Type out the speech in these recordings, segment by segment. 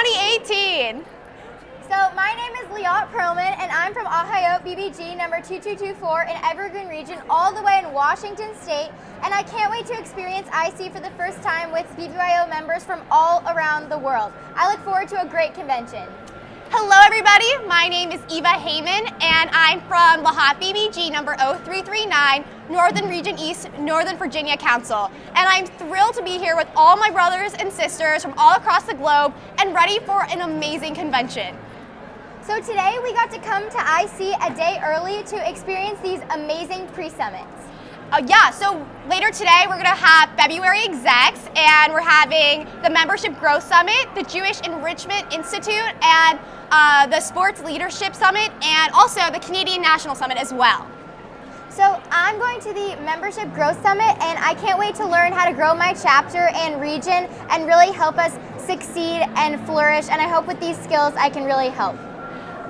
2018. So my name is Liat Perlman, and I'm from Ohio BBG number 2224 in Evergreen Region, all the way in Washington State. And I can't wait to experience IC for the first time with BBYO members from all around the world. I look forward to a great convention. Hello everybody, my name is Eva Heyman and I'm from Lahat BBG number 0339, Northern Region East, Northern Virginia Council. And I'm thrilled to be here with all my brothers and sisters from all across the globe and ready for an amazing convention. So today we got to come to IC a day early to experience these amazing pre-summits. So later today we're going to have February Execs, and we're having the Membership Growth Summit, the Jewish Enrichment Institute, and the Sports Leadership Summit, and also the Canadian National Summit as well. So I'm going to the Membership Growth Summit, and I can't wait to learn how to grow my chapter and region and really help us succeed and flourish, and I hope with these skills I can really help.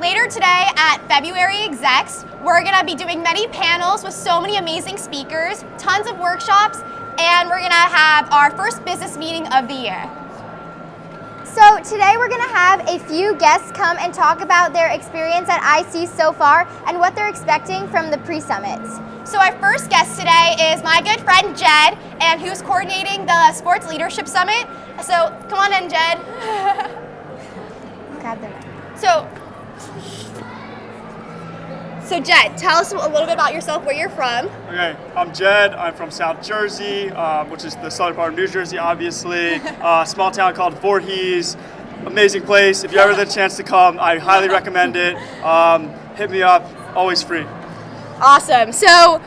Later today at February Execs, we're going to be doing many panels with so many amazing speakers, tons of workshops, and we're going to have our first business meeting of the year. So today we're going to have a few guests come and talk about their experience at IC so far and what they're expecting from the pre-summits. So our first guest today is my good friend Jed, and who's coordinating the Sports Leadership Summit. So come on in, Jed. Grab them. So Jed, tell us a little bit about yourself, where you're from. Okay, I'm Jed. I'm from South Jersey, which is the southern part of New Jersey, obviously. A small town called Voorhees. Amazing place. If you ever get a chance to come, I highly recommend it. Hit me up. Always free. Awesome. So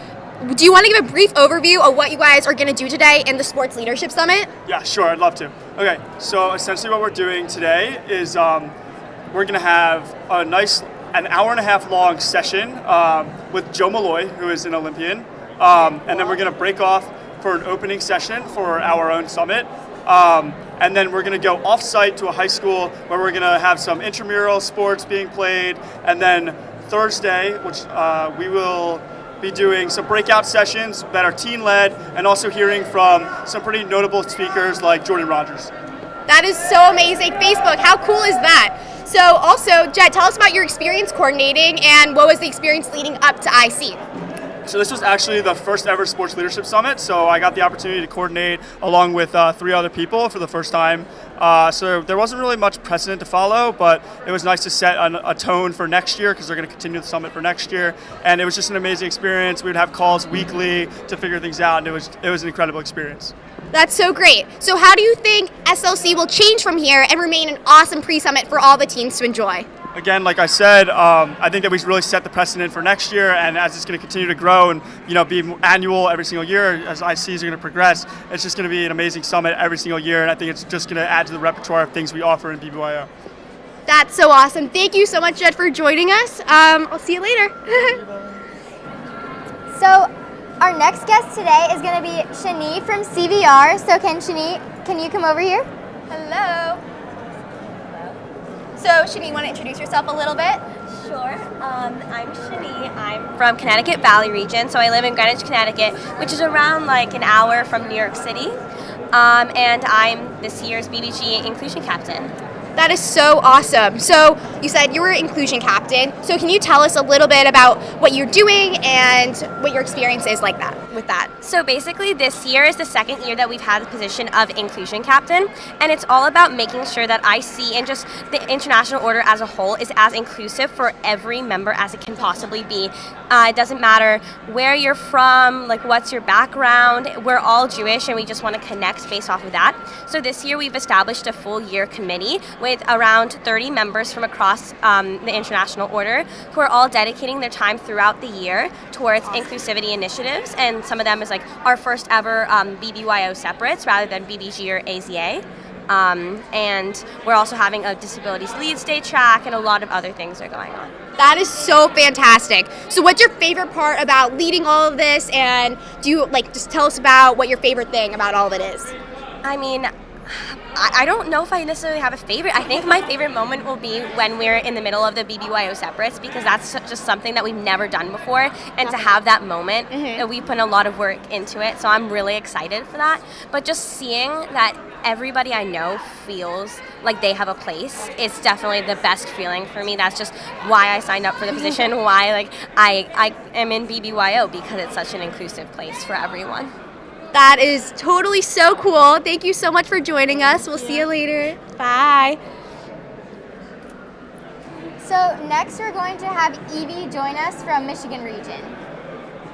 do you want to give a brief overview of what you guys are going to do today in the Sports Leadership Summit? Yeah, sure. I'd love to. Okay, so essentially what we're doing today is we're going to have an hour and a half long session with Joe Malloy, who is an Olympian, and then we're going to break off for an opening session for our own summit, and then we're going to go off-site to a high school where we're going to have some intramural sports being played, and then Thursday, which we will be doing some breakout sessions that are teen-led, and also hearing from some pretty notable speakers like Jordan Rogers. That is so amazing. Facebook, how cool is that? So also, Jed, tell us about your experience coordinating and what was the experience leading up to IC? So this was actually the first ever Sports Leadership Summit, so I got the opportunity to coordinate along with 3 other people for the first time. So there wasn't really much precedent to follow, but it was nice to set a tone for next year because they're going to continue the summit for next year. And it was just an amazing experience. We would have calls weekly to figure things out, and it was an incredible experience. That's so great. So how do you think SLC will change from here and remain an awesome pre-summit for all the teams to enjoy? Again, like I said, I think that we really set the precedent for next year, and as it's going to continue to grow and be annual every single year as ICs are going to progress, it's just going to be an amazing summit every single year, and I think it's just going to add to the repertoire of things we offer in BBYO. That's so awesome. Thank you so much, Jed, for joining us. I'll see you later. So our next guest today is going to be Shani from CVR. So can you come over here? Hello. So, Shani, you want to introduce yourself a little bit? Sure. I'm Shani. I'm from Connecticut Valley region, so I live in Greenwich, Connecticut, which is around like an hour from New York City. And I'm this year's BBG Inclusion Captain. That is so awesome. So you said you were inclusion captain. So can you tell us a little bit about what you're doing and what your experience is like with that? So basically this year is the second year that we've had the position of inclusion captain, and it's all about making sure that IC and just the international order as a whole is as inclusive for every member as it can possibly be. It doesn't matter where you're from, like what's your background. We're all Jewish and we just want to connect based off of that. So this year we've established a full year committee with around 30 members from across the international order who are all dedicating their time throughout the year towards inclusivity initiatives, and some of them is like our first ever BBYO separates rather than BBG or AZA. And we're also having a Disabilities Leads Day track and a lot of other things are going on. That is so fantastic. So what's your favorite part about leading all of this, and do you just tell us about what your favorite thing about all of it is? I mean, I don't know if I necessarily have a favorite. I think my favorite moment will be when we're in the middle of the BBYO separates, because that's just something that we've never done before, and to have that moment, we put a lot of work into it, so I'm really excited for that. But just seeing that everybody I know feels like they have a place, it's definitely the best feeling for me. That's just why I signed up for the position, why I am in BBYO, because it's such an inclusive place for everyone. That is totally so cool. Thank you so much for joining us. We'll see you later. Bye. So next we're going to have Evie join us from Michigan Region.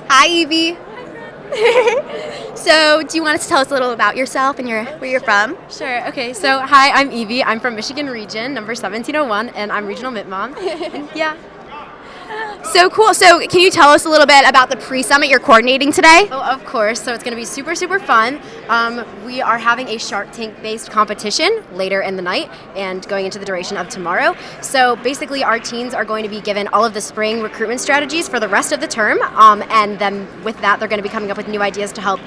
Hi, Evie. So, do you want to tell us a little about yourself and where you're from? Sure. Okay. So, hi, I'm Evie. I'm from Michigan Region, number 1701, and I'm regional MIT mom. And yeah. So cool. So, can you tell us a little bit about the pre-summit you're coordinating today? Oh, of course. So it's going to be super, super fun. We are having a Shark Tank-based competition later in the night and going into the duration of tomorrow. So basically, our teens are going to be given all of the spring recruitment strategies for the rest of the term, and then with that, they're going to be coming up with new ideas to help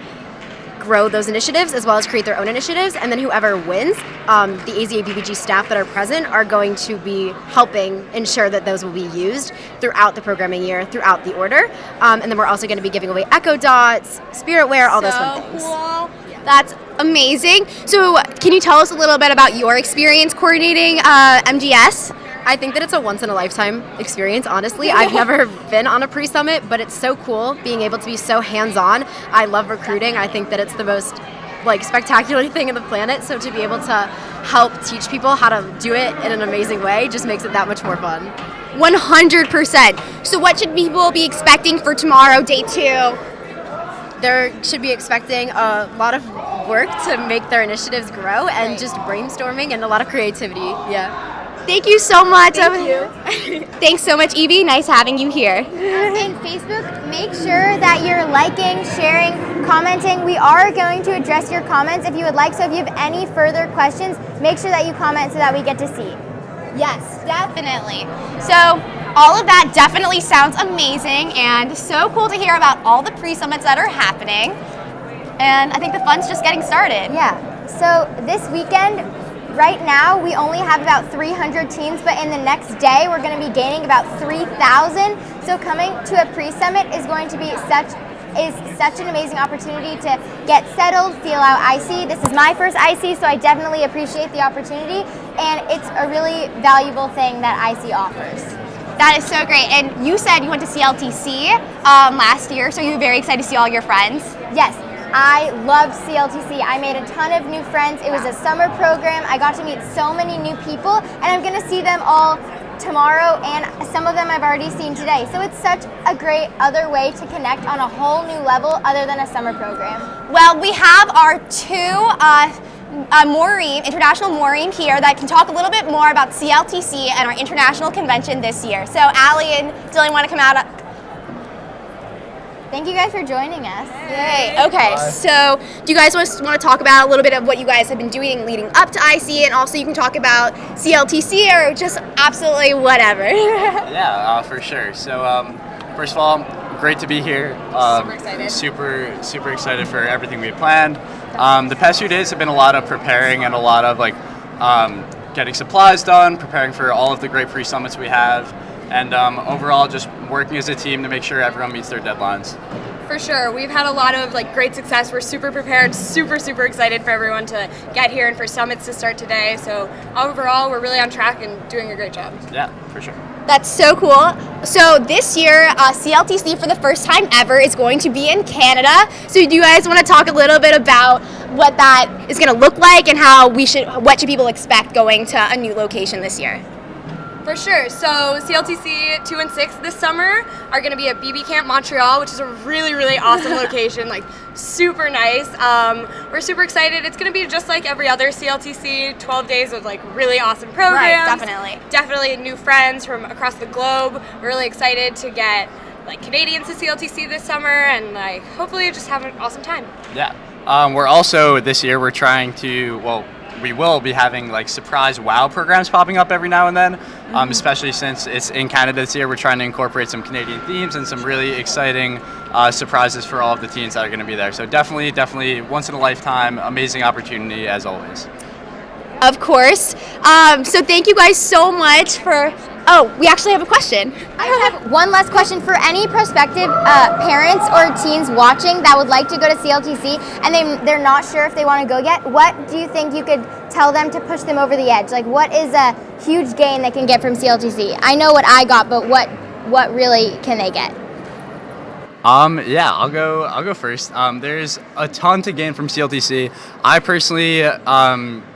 grow those initiatives as well as create their own initiatives, and then whoever wins, the AZA BBG staff that are present are going to be helping ensure that those will be used throughout the programming year, throughout the order, and then we're also going to be giving away Echo Dots, Spiritware, all those fun things. Cool. That's amazing. So can you tell us a little bit about your experience coordinating MGS? I think that it's a once-in-a-lifetime experience, honestly. I've never been on a pre-summit, but it's so cool being able to be so hands-on. I love recruiting. I think that it's the most spectacular thing on the planet, so to be able to help teach people how to do it in an amazing way just makes it that much more fun. 100%. So what should people be expecting for tomorrow, day 2? They should be expecting a lot of work to make their initiatives grow and just brainstorming and a lot of creativity. Yeah. Thank you so much. Thank you. Thanks so much, Evie. Nice having you here. In Facebook, make sure that you're liking, sharing, commenting. We are going to address your comments if you would like. So if you have any further questions, make sure that you comment so that we get to see. Yes, definitely. So all of that definitely sounds amazing and so cool to hear about all the pre-summits that are happening. And I think the fun's just getting started. Yeah. So this weekend, right now, we only have about 300 teams, but in the next day, we're going to be gaining about 3,000. So coming to a pre-summit is going to be such an amazing opportunity to get settled, feel out IC. This is my first IC, so I definitely appreciate the opportunity, and it's a really valuable thing that IC offers. That is so great. And you said you went to CLTC last year, so you're very excited to see all your friends? Yes. I loved CLTC. I made a ton of new friends. It was a summer program. I got to meet so many new people, and I'm going to see them all tomorrow, and some of them I've already seen today. So it's such a great other way to connect on a whole new level other than a summer program. Well, we have our two international Maureen here that can talk a little bit more about CLTC and our international convention this year. So Allie and Dylan want to come out. Thank you guys for joining us. Yay. Okay, so do you guys want to talk about a little bit of what you guys have been doing leading up to IC, and also you can talk about CLTC or just absolutely whatever. Yeah, for sure. So first of all, great to be here. Super excited. Super excited for everything we had planned. The past few days have been a lot of preparing and a lot of getting supplies done, preparing for all of the great pre-summits we have, and overall just working as a team to make sure everyone meets their deadlines. For sure. We've had a lot of great success. We're super prepared, super excited for everyone to get here and for summits to start today. So overall, we're really on track and doing a great job. Yeah, for sure. That's so cool. So this year, CLTC for the first time ever is going to be in Canada. So do you guys want to talk a little bit about what that is going to look like and what should people expect going to a new location this year? For sure. So CLTC 2 and 6 this summer are going to be at BB Camp Montreal, which is a really awesome location, super nice. We're super excited. It's going to be just like every other CLTC, 12 days of really awesome programs. Right, Definitely new friends from across the globe. We're really excited to get Canadians to CLTC this summer and hopefully just have an awesome time. Yeah. We're also this year we're trying to we will be having surprise WOW programs popping up every now and then, especially since it's in Canada this year. We're trying to incorporate some Canadian themes and some really exciting surprises for all of the teens that are going to be there. So definitely once in a lifetime, amazing opportunity as always. Of course. So thank you guys so much for. Oh, we actually have a question. I have one last question for any prospective parents or teens watching that would like to go to CLTC and they're not sure if they want to go yet. What do you think you could tell them to push them over the edge? Like, what is a huge gain they can get from CLTC? I know what I got, but what really can they get? Yeah, I'll go first. There's a ton to gain from CLTC. I personally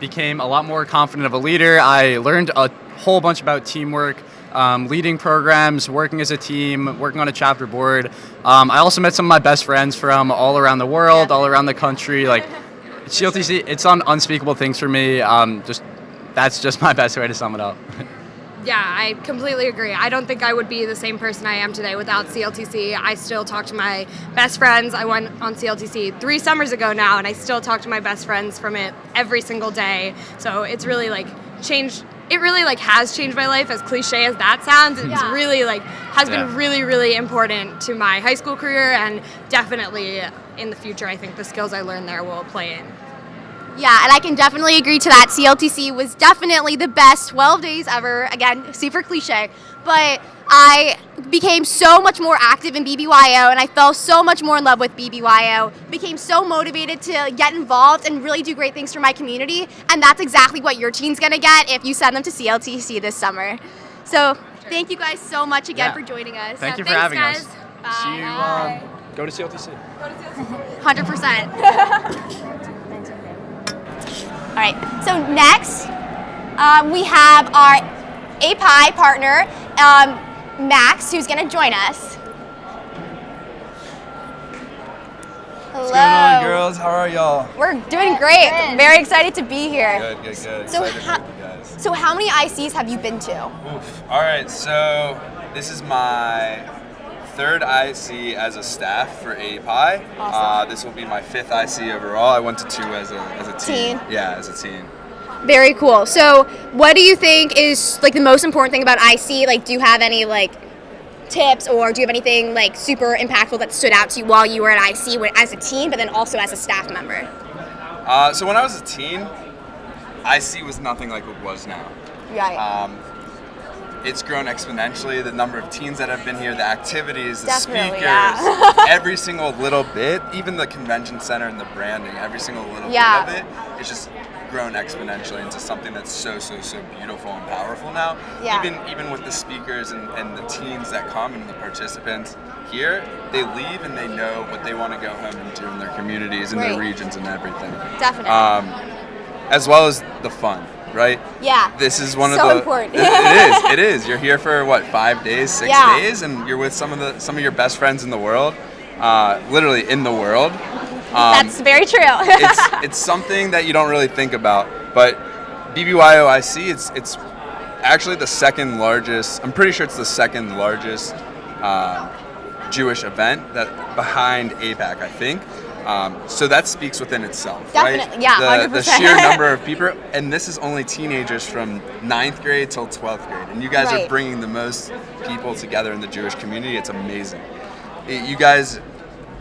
became a lot more confident of a leader. I learned a whole bunch about teamwork, leading programs, working as a team, working on a chapter board. I also met some of my best friends from all around the world, all around the country. Like CLTC, it's on unspeakable things for me. That's just my best way to sum it up. Yeah, I completely agree. I don't think I would be the same person I am today without CLTC. I still talk to my best friends. I went on CLTC 3 summers ago now, and I still talk to my best friends from it every single day. So it's really changed. It really has changed my life, as cliche as that sounds. It's really has been really, really important to my high school career, and definitely in the future, I think the skills I learned there will play in. Yeah, and I can definitely agree to that. CLTC was definitely the best 12 days ever. Again, super cliche. But I became so much more active in BBYO, and I fell so much more in love with BBYO. Became so motivated to get involved and really do great things for my community. And that's exactly what your teen's going to get if you send them to CLTC this summer. So thank you guys so much again for joining us. Thank you for thanks, having guys. us. Bye. See you. Go to CLTC. 100%. All right, so next we have our API partner, Max, who's gonna join us. Hello. What's going on, girls? How are y'all? We're doing great. Very excited to be here. Good. So, Excited to meet you guys. So how many ICs have you been to? Oof. All right, so this is my 3rd IC as a staff for API. Awesome. This will be my 5th IC overall. I went to 2 as a teen. Yeah, as a teen. Very cool. So what do you think is the most important thing about IC? Do you have any tips, or do you have anything super impactful that stood out to you while you were at IC as a teen, but then also as a staff member? So when I was a teen, IC was nothing like it was now. Right. It's grown exponentially. The number of teens that have been here, the activities, the Definitely, speakers, every single little bit, even the convention center and the branding, every single little bit of it, it's just grown exponentially into something that's so beautiful and powerful now. Yeah. Even with the speakers and the teens that come and the participants here, they leave and they know what they want to go home and do in their communities and their regions and everything. Definitely. As well as the fun. Right? Yeah. This is one so of the important. It is. You're here for what, 5 days, 6 Yeah. days, and you're with some of your best friends in the world, literally in the world. That's very true. It's something that you don't really think about, but BBYO IC, it's actually the 2nd largest. I'm pretty sure it's the 2nd largest Jewish event that behind APAC, I think. So that speaks within itself, Definitely, right? yeah, 100%. The sheer number of people, and this is only teenagers from 9th grade till 12th grade, and you guys are bringing the most people together in the Jewish community. It's amazing. You guys,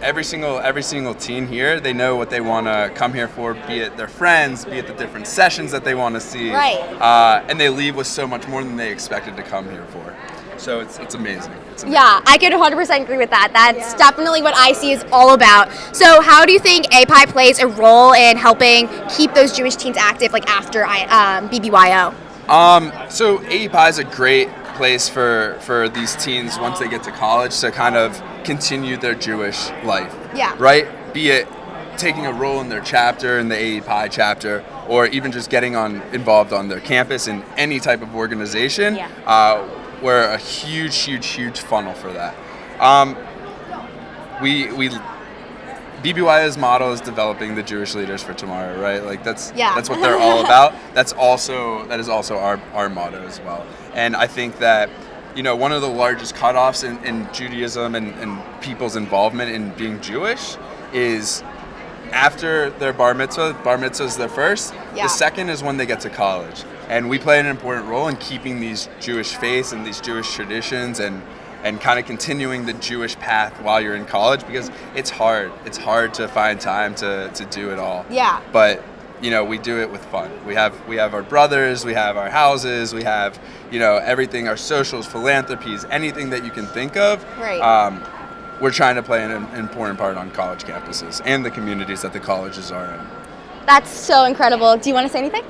every single teen here, they know what they want to come here for, be it their friends, be it the different sessions that they want to see, and they leave with so much more than they expected to come here for. So it's amazing. Yeah, I could 100% agree with that. That's definitely what IC is all about. So how do you think API plays a role in helping keep those Jewish teens active after BBYO? So API is a great place for these teens once they get to college to kind of continue their Jewish life. Yeah. Right? Be it taking a role in their chapter, in the API chapter, or even just getting involved on their campus in any type of organization. We're a huge funnel for that. BBYO's motto is developing the Jewish leaders for tomorrow, right? That's what they're all about. That is also our motto as well. And I think that one of the largest cutoffs in Judaism and people's involvement in being Jewish is after their bar mitzvah. Bar mitzvah is their first. The second is when they get to college. And we play an important role in keeping these Jewish faiths and these Jewish traditions and kind of continuing the Jewish path while you're in college, because it's hard. It's hard to find time to do it all. Yeah. But we do it with fun. We have our brothers, we have our houses, we have, everything, our socials, philanthropies, anything that you can think of. Right. We're trying to play an important part on college campuses and the communities that the colleges are in. That's so incredible. Do you want to say anything?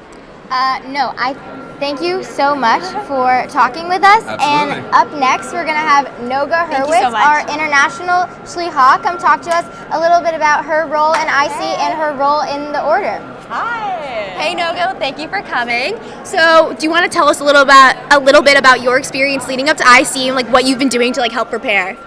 No, I thank you so much for talking with us. Absolutely. And up next, we're going to have Noga Thank you Hurwitz, so much. our international shliha, come talk to us a little bit about her role in IC and her role in the order. Hey Nogo, thank you for coming. So, do you want to tell us a little bit about your experience leading up to IC and like what you've been doing to like help prepare?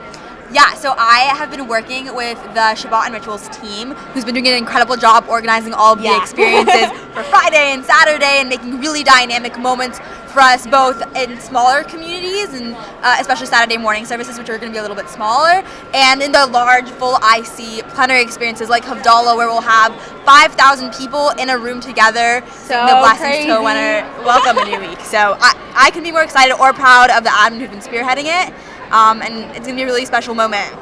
Yeah, so I have been working with the Shabbat and Rituals team, who's been doing an incredible job organizing all of the experiences for Friday and Saturday and making really dynamic moments for us both in smaller communities and especially Saturday morning services, which are going to be a little bit smaller, and in the large full IC plenary experiences like Havdalah, where we'll have 5,000 people in a room together. So the Blessings crazy. to winner welcome a new week. So I can be more excited or proud of the admin who've been spearheading it. And it's going to be a really special moment.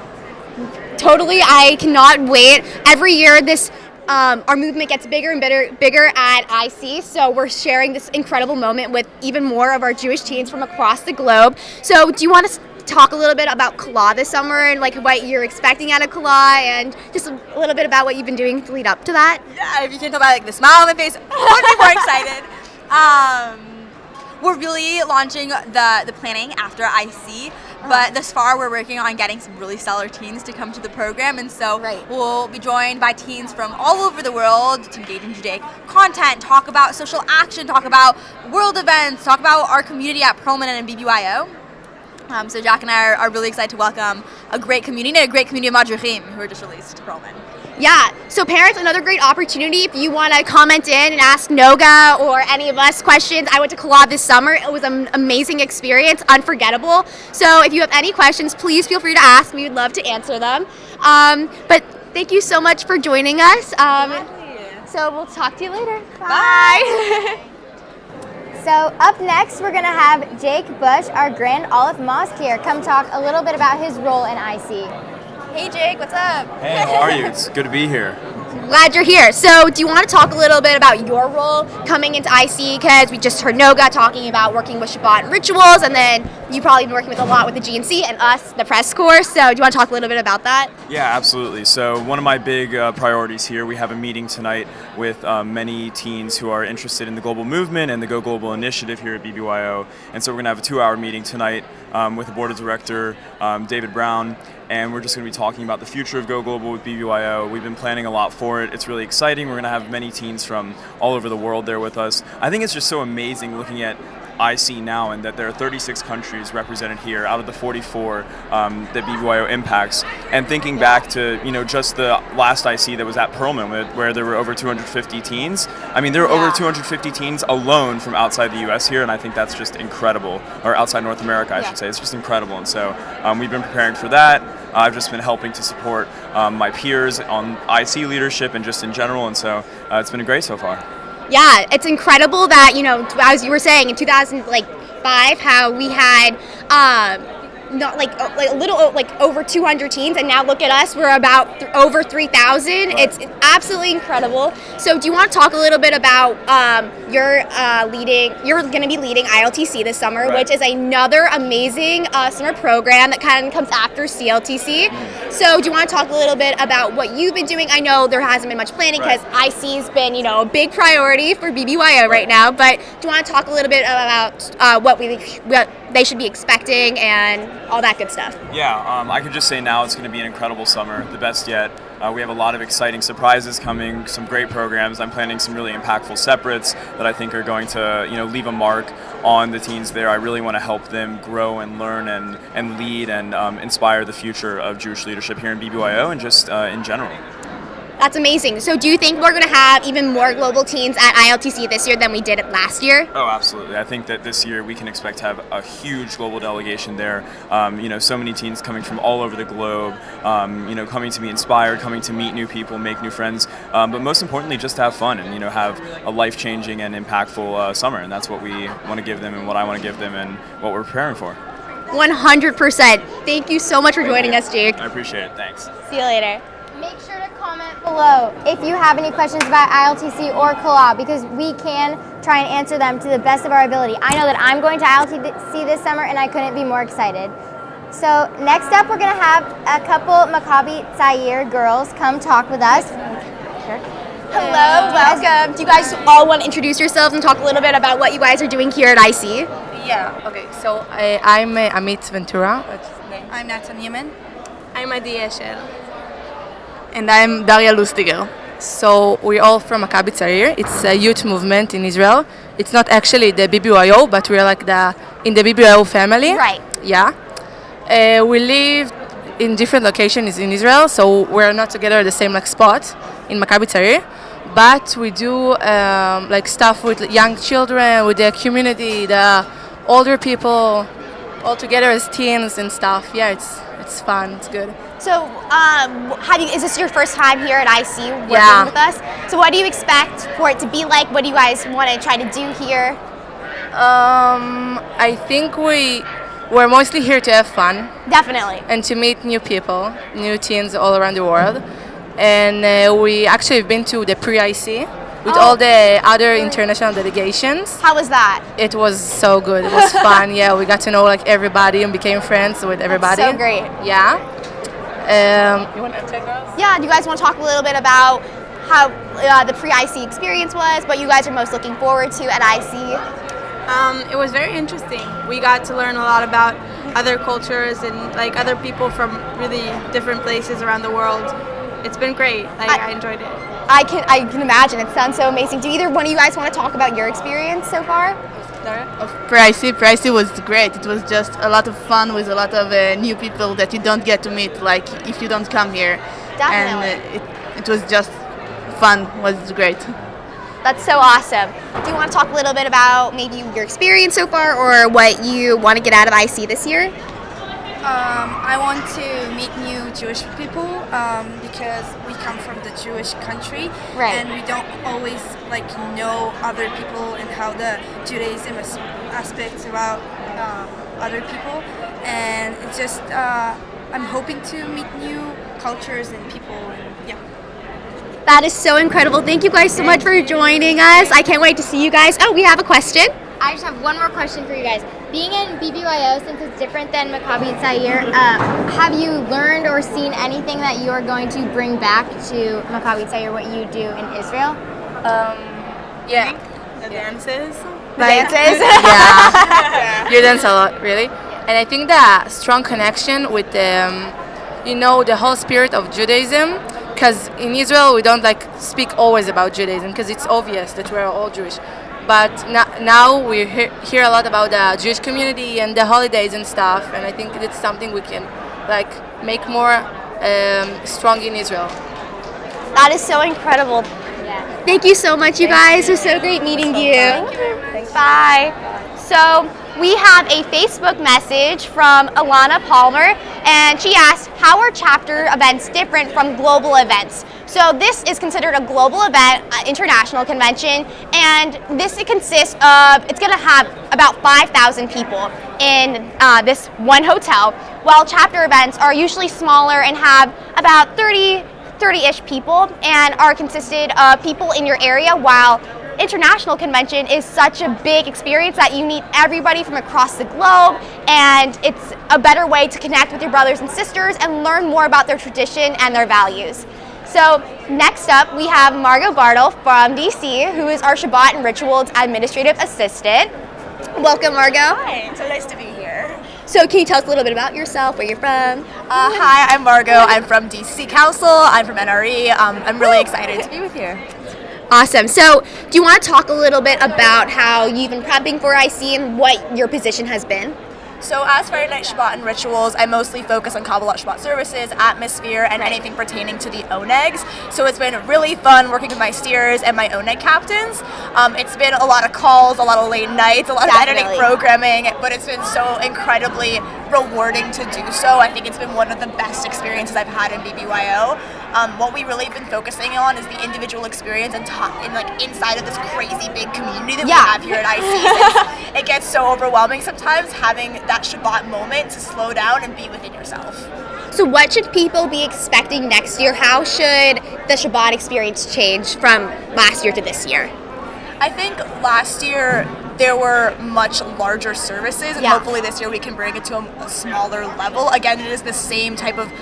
Totally, I cannot wait. Every year, this our movement gets bigger and bigger at IC. So we're sharing this incredible moment with even more of our Jewish teens from across the globe. So do you want to talk a little bit about Kala this summer and like what you're expecting out of Kala and just a little bit about what you've been doing to lead up to that? Yeah, if you can tell by like the smile on my face, couldn't be more excited. We're really launching the planning after IC, but thus far we're working on getting some really stellar teens to come to the program, and so we'll be joined by teens from all over the world to engage in Judaic content, talk about social action, talk about world events, talk about our community at Perlman and BBYO. So Jack and I are really excited to welcome a great community of Madrichim who are just released to Perlman. Yeah, so parents, another great opportunity if you want to comment in and ask Noga or any of us questions. I went to Kalab this summer. It was an amazing experience, unforgettable. So if you have any questions, please feel free to ask. We would love to answer them. But thank you so much for joining us. So we'll talk to you later. Bye. So up next, we're going to have Jake Bush, our Grand Aleph Mosque here, come talk a little bit about his role in IC. Hey Jake, what's up? Hey, how are you? It's good to be here. Glad you're here. So do you want to talk a little bit about your role coming into IC? Because we just heard Noga talking about working with Shabbat and Rituals, and then you've probably been working with a lot with the GNC and us, the press corps. So do you want to talk a little bit about that? Yeah, absolutely. So one of my big priorities here, we have a meeting tonight with many teens who are interested in the global movement and the Go Global initiative here at BBYO. And so we're going to have a 2-hour meeting tonight with the board of director, David Brown, and we're just going to be talking about the future of Go Global with BBYO. We've been planning a lot for it. It's really exciting. We're going to have many teens from all over the world there with us. I think it's just so amazing looking at IC now and that there are 36 countries represented here out of the 44 that BBYO impacts, and thinking back to just the last IC that was at Perlman where there were over 250 teens. I mean, there were over 250 teens alone from outside the US here, and I think that's just incredible, or outside North America I should say. It's just incredible, and so we've been preparing for that. I've just been helping to support my peers on IC leadership and just in general, and so it's been great so far. Yeah, it's incredible that, as you were saying, in 2005, how we had not a little over 200 teens, and now look at us, we're about over 3,000. Right. It's absolutely incredible. So do you want to talk a little bit about you're going to be leading ILTC this summer, which is another amazing summer program that kind of comes after CLTC. So do you want to talk a little bit about what you've been doing? I know there hasn't been much planning because IC's been, a big priority for BBYO right now, but do you want to talk a little bit about what they should be expecting and all that good stuff? Yeah, I could just say now it's going to be an incredible summer, the best yet. We have a lot of exciting surprises coming, some great programs. I'm planning some really impactful separates that I think are going to, leave a mark on the teens there. I really want to help them grow and learn and lead and inspire the future of Jewish leadership here in BBYO and just in general. That's amazing. So do you think we're going to have even more global teens at ILTC this year than we did last year? Oh, absolutely. I think that this year we can expect to have a huge global delegation there. So many teens coming from all over the globe, coming to be inspired, coming to meet new people, make new friends, but most importantly, just to have fun and, have a life-changing and impactful summer. And that's what we want to give them and what I want to give them and what we're preparing for. 100%. Thank you so much for joining us, Jake. I appreciate it. Thanks. See you later. Make sure to comment below if you have any questions about ILTC or co-op, because we can try and answer them to the best of our ability. I know that I'm going to ILTC this summer, and I couldn't be more excited. So next up, we're going to have a couple Maccabi Tzair girls come talk with us. Sure. Hello, welcome. Do you guys all want to introduce yourselves and talk a little bit about what you guys are doing here at IC? Yeah, okay. So I'm Amit Ventura. I'm Nathan Newman. I'm Adi Esher. And I'm Daria Lustiger. So we're all from Maccabi Tzair. It's a youth movement in Israel. It's not actually the BBYO, but we're like in the BBYO family. Right. Yeah. We live in different locations in Israel, so we're not together at the same spot in Maccabi Tzair. But we do stuff with young children, with the community, the older people, all together as teens and stuff. Yeah, it's fun. It's good. So, is this your first time here at IC working with us? So what do you expect for it to be like? What do you guys want to try to do here? I think we're mostly here to have fun. Definitely. And to meet new people, new teens all around the world. And we actually have been to the pre-IC with all the other international delegations. How was that? It was so good. It was fun. Yeah, we got to know everybody and became friends with everybody. That's so great. Yeah. You want to take us? Yeah. Do you guys want to talk a little bit about how the pre-IC experience was? What you guys are most looking forward to at IC? It was very interesting. We got to learn a lot about other cultures and other people from really different places around the world. It's been great. I enjoyed it. I can imagine. It sounds so amazing. Do either one of you guys want to talk about your experience so far? Pre-IC was great. It was just a lot of fun with a lot of new people that you don't get to meet, if you don't come here. Definitely. And it was just fun. It was great. That's so awesome. Do you want to talk a little bit about maybe your experience so far, or what you want to get out of IC this year? I want to meet new Jewish people because we come from the Jewish country, and we don't always know other people and how the Judaism aspects about other people, and it's just I'm hoping to meet new cultures and people, and yeah. That is so incredible. Thank you guys so much for joining us. I can't wait to see you guys. Oh, we have a question. I just have one more question for you guys. Being in BBYO, since it's different than Maccabi Tzair, have you learned or seen anything that you are going to bring back to Maccabi Tzair, what you do in Israel? Yeah. The dances. Yeah. You dance a lot, really. And I think the strong connection with the whole spirit of Judaism, because in Israel we don't speak always about Judaism because it's obvious that we're all Jewish. But now we hear a lot about the Jewish community and the holidays and stuff, and I think it's something we can make more strong in Israel. That is so incredible. Yeah. Thank you so much, you guys. It was so great meeting you. Thank you. Thanks. Bye. So we have a Facebook message from Alana Palmer, and she asked, how are chapter events different from global events? So this is considered a global event, international convention, and it consists of, it's going to have about 5,000 people in this one hotel, while chapter events are usually smaller and have about 30-ish people and are consisted of people in your area, while international convention is such a big experience that you meet everybody from across the globe, and it's a better way to connect with your brothers and sisters and learn more about their tradition and their values. So next up, we have Margot Bartle from DC, who is our Shabbat and Rituals Administrative Assistant. Welcome, Margot. Hi, so nice to be here. So can you tell us a little bit about yourself, where you're from? Hi, I'm Margot. I'm from DC Council. I'm from NRE. I'm really excited to be with you. Awesome. So do you want to talk a little bit about how you've been prepping for IC and what your position has been? So as Friday Night Shabbat and Rituals, I mostly focus on Kabbalat Shabbat services, atmosphere, and anything pertaining to the onegs. So it's been really fun working with my steers and my oneg captains. It's been a lot of calls, a lot of late nights, a lot of editing programming, but it's been so incredibly rewarding to do so. I think it's been one of the best experiences I've had in BBYO. What we really have been focusing on is the individual experience and inside of this crazy big community that we have here at IC. It gets so overwhelming sometimes having that Shabbat moment to slow down and be within yourself. So what should people be expecting next year? How should the Shabbat experience change from last year to this year? I think last year there were much larger services, and hopefully this year we can bring it to a smaller level. Again, it is the same type of,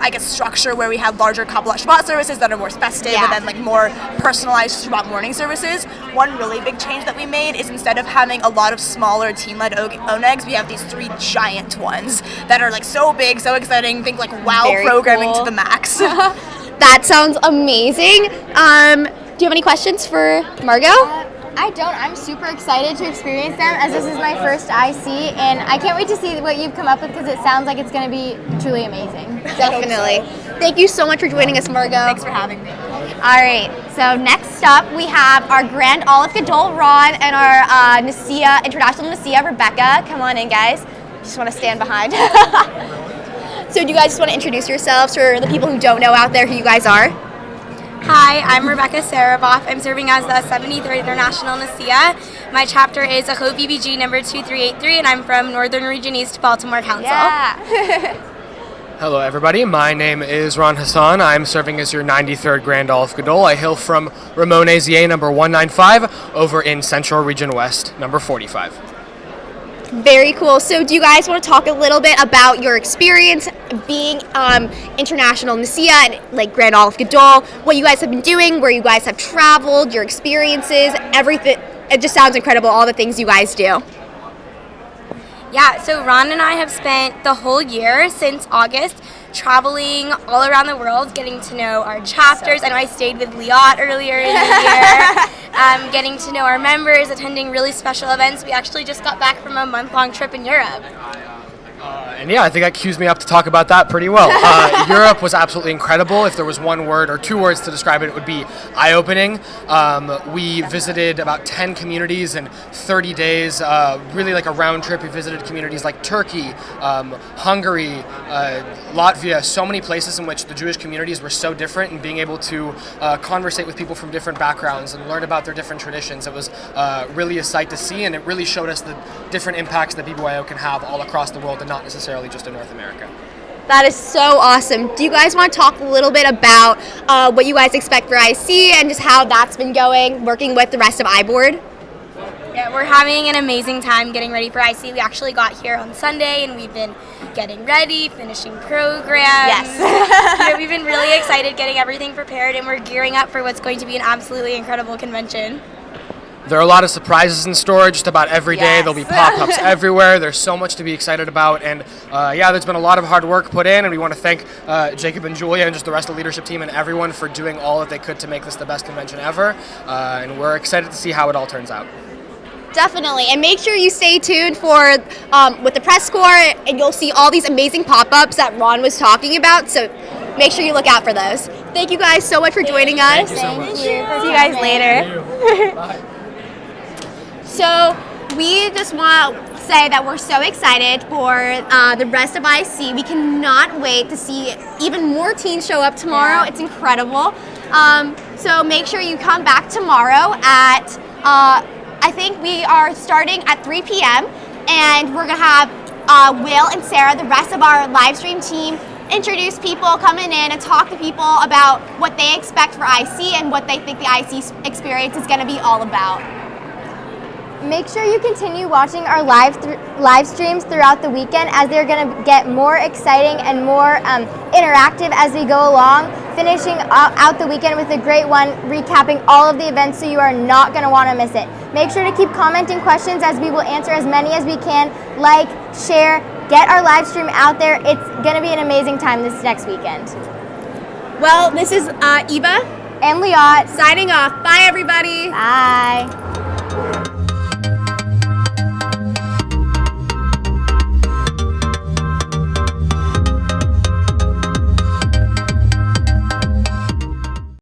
I guess, structure where we have larger Kabbalah Shabbat services that are more festive and then like more personalized Shabbat morning services. One really big change that we made is instead of having a lot of smaller teen-led onegs, we have these 3 giant ones that are like so big, so exciting. Think like wow Very programming cool. to the max. That sounds amazing. Do you have any questions for Margot? I don't. I'm super excited to experience them as this is my first IC, and I can't wait to see what you've come up with because it sounds like it's going to be truly amazing. Definitely. Thank you so much for joining us, Margot. Thanks for having me. All right, so next up we have our Grand Aleph Gadol, Ron, and our International Nasiya, Rebecca. Come on in, guys. Just want to stand behind. So do you guys just want to introduce yourselves for the people who don't know out there who you guys are? Hi, I'm Rebecca Saraboff. I'm serving as the 73rd International Nasiya. My chapter is Achot BBG number 2383, and I'm from Northern Region East Baltimore Council. Yeah. Hello everybody, my name is Ron Hassan. I'm serving as your 93rd Grand Aleph Gadol. I hail from Ramon Azier number 195 over in Central Region West number 45. Very cool. So do you guys want to talk a little bit about your experience being International Nasiya and like Grand Aleph Gadol, what you guys have been doing, where you guys have traveled, your experiences, everything? It just sounds incredible, all the things you guys do. Yeah, so Ron and I have spent the whole year since August traveling all around the world, getting to know our chapters. I know I stayed with Liat earlier in the year, getting to know our members, attending really special events. We actually just got back from a month-long trip in Europe. And yeah, I think that cues me up to talk about that pretty well. Europe was absolutely incredible. If there was one word or 2 words to describe it, it would be eye-opening. We visited about 10 communities in 30 days, really like a round trip. We visited communities like Turkey, Hungary, Latvia, so many places in which the Jewish communities were so different, and being able to conversate with people from different backgrounds and learn about their different traditions. It was really a sight to see, and it really showed us the different impacts that BBYO can have all across the world and not necessarily just in North America. That is so awesome. Do you guys want to talk a little bit about what you guys expect for IC and just how that's been going, working with the rest of iBoard? Yeah, we're having an amazing time getting ready for IC. We actually got here on Sunday, and we've been getting ready, finishing programs. Yes. We've been really excited getting everything prepared, and we're gearing up for what's going to be an absolutely incredible convention. There are a lot of surprises in store just about every day. There'll be pop-ups everywhere. There's so much to be excited about. And yeah, there's been a lot of hard work put in, and we want to thank Jacob and Julia and just the rest of the leadership team and everyone for doing all that they could to make this the best convention ever. And we're excited to see how it all turns out. Definitely, and make sure you stay tuned for with the press corps, and you'll see all these amazing pop-ups that Ron was talking about, so make sure you look out for those. Thank you guys so much for joining us. Thank you so much. See you guys later. Bye. So we just want to say that we're so excited for the rest of IC. We cannot wait to see even more teens show up tomorrow. It's incredible. So make sure you come back tomorrow at I think we are starting at 3 p.m. and we're gonna have Will and Sarah, the rest of our live stream team, introduce people coming in and talk to people about what they expect for IC and what they think the IC experience is gonna be all about. Make sure you continue watching our live streams throughout the weekend, as they're going to get more exciting and more interactive as we go along, finishing out the weekend with a great one, recapping all of the events, so you are not going to want to miss it. Make sure to keep commenting questions, as we will answer as many as we can. Like, share, get our live stream out there. It's going to be an amazing time this next weekend. Well, this is Eva and Liat signing off. Bye, everybody. Bye.